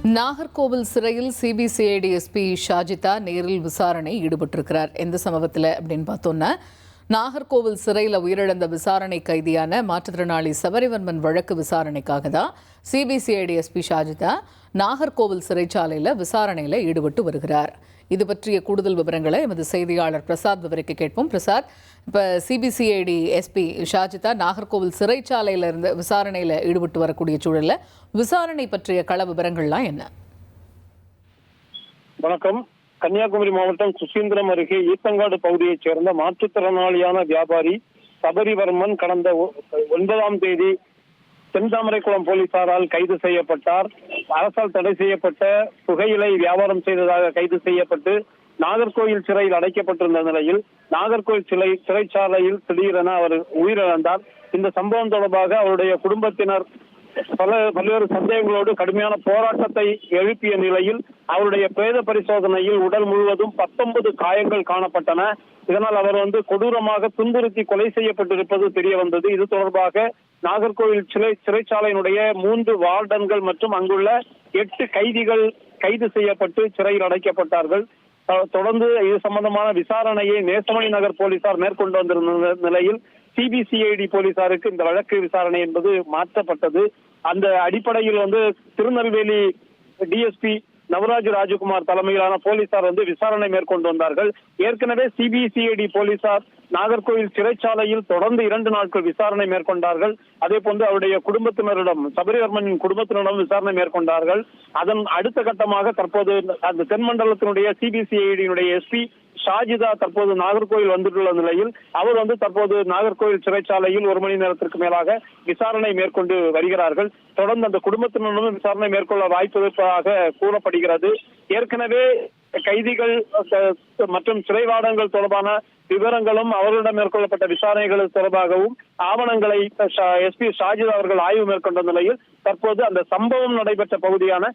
நாகர்கோவில் சிறையில் CBCID SP Shajitha நேரில் விசாரணை ஈடுபட்டிருக்கிறார். எந்த சம்பவத்தில் அப்படின்னு பார்த்தோம்னா, நாகர்கோவில் சிறையில் உயிரிழந்த விசாரணை கைதியான மாற்றுத்திறனாளி சபரிவர்மன் வழக்கு விசாரணைக்காக தான் சிபிசிஐடி எஸ்பி ஷாஜிதா நாகர்கோவில் சிறைச்சாலையில் விசாரணையில் ஈடுபட்டு வருகிறார். இது பற்றிய கூடுதல் விவரங்களை எமது செய்தியாளர் பிரசாத் விவரிக்க கேட்போம். பிரசாத், இப்போ சிபிசிஐடி எஸ்பி ஷாஜிதா நாகர்கோவில் சிறைச்சாலையில் இருந்து விசாரணையில் ஈடுபட்டு வரக்கூடிய சூழலில் விசாரணை பற்றிய கள விவரங்கள்லாம் என்ன? வணக்கம். கன்னியாகுமரி மாவட்டம் சுசீந்திரம் அருகே ஈத்தங்காடு பகுதியைச் சேர்ந்த மாற்றுத்திறனாளியான வியாபாரி சபரிவர்மன் கடந்த 9ஆம் தேதி தென்தாமரைக்குளம் போலீசாரால் கைது செய்யப்பட்டார். அரசால் தடை செய்யப்பட்ட புகையிலை வியாபாரம் செய்ததாக கைது செய்யப்பட்டு நாகர்கோவில் சிறையில் அடைக்கப்பட்டிருந்த நிலையில் நாகர்கோவில் சிறைச்சாலையில் திடீரென அவர் உயிரிழந்தார். இந்த சம்பவம் தொடர்பாக அவருடைய குடும்பத்தினர் பல்வேறு சந்தேகங்களோடு கடுமையான போராட்டத்தை எழுப்பிய நிலையில் அவருடைய பிரேத பரிசோதனையில் உடல் முழுவதும் 19 காயங்கள் காணப்பட்டன. இதனால் அவர் கொடூரமாக துன்புறுத்தி கொலை செய்யப்பட்டிருப்பது தெரிய வந்தது. இது தொடர்பாக நாகர்கோவில் சிறைச்சாலையினுடைய 3 வார்டன்கள் மற்றும் அங்குள்ள 8 கைதிகள் கைது செய்யப்பட்டு சிறையில் அடைக்கப்பட்டார்கள். தொடர்ந்து இது சம்பந்தமான விசாரணையை நேசமணி நகர் போலீசார் மேற்கொண்டு வந்திருந்த நிலையில் சிபிசிஐடி போலீசாருக்கு இந்த வழக்கு விசாரணை என்பது மாற்றப்பட்டது. அந்த அடிப்படையில் திருநெல்வேலி டிஎஸ்பி நவராஜ் ராஜகுமார் தலைமையிலான போலீசார் விசாரணை மேற்கொண்டு வந்தார்கள். ஏற்கனவே சிபிசிஐடி போலீசார் நாகர்கோவில் சிறைச்சாலையில் தொடர்ந்து 2 நாட்கள் விசாரணை மேற்கொண்டார்கள். அதே போன்று அவருடைய குடும்பத்தினரிடம், சபரிவர்மனின் குடும்பத்தினரிடம் விசாரணை மேற்கொண்டார்கள். அதன் அடுத்த கட்டமாக தற்போது அந்த தென்மண்டலத்தினுடைய சிபிசிஐடியினுடைய எஸ்பி ஷாஜிதா தற்போது நாகர்கோவில் வந்துள்ள நிலையில் அவர் தற்போது நாகர்கோவில் சிறைச்சாலையில் 1 மணி நேரத்திற்கு மேலாக விசாரணை மேற்கொண்டு வருகிறார்கள். தொடர்ந்து அந்த குடும்பத்தினரும் விசாரணை மேற்கொள்ள வாய்ப்பு இருப்பதாக கூறப்படுகிறது. ஏற்கனவே கைதிகள் மற்றும் சிறைவாடங்கள் தொடர்பான விவரங்களும் அவர்களிடம் மேற்கொள்ளப்பட்ட விசாரணைகள் தொடர்பாகவும் ஆவணங்களை எஸ்பி ஷாஜிதா அவர்கள் ஆய்வு மேற்கொண்ட நிலையில் தற்போது அந்த சம்பவம் நடைபெற்ற பகுதியான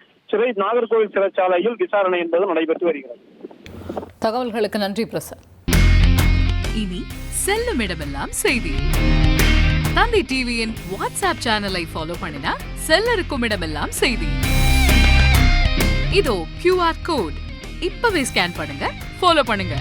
நாகர்கோவில் சிறைச்சாலையில் விசாரணை என்பது நடைபெற்று வருகிறது. தகவல்களுக்கு நன்றி பிரசாத். இனி செல்லும் இடமெல்லாம் செய்தி. தந்தை டிவியின் வாட்ஸ்அப் சேனலை ஃபாலோ பண்ணினா செல்ல இருக்கும் இடமெல்லாம் செய்தி. இதோ QR கோட் இப்பவே ஸ்கேன் பண்ணுங்க, ஃபாலோ பண்ணுங்க.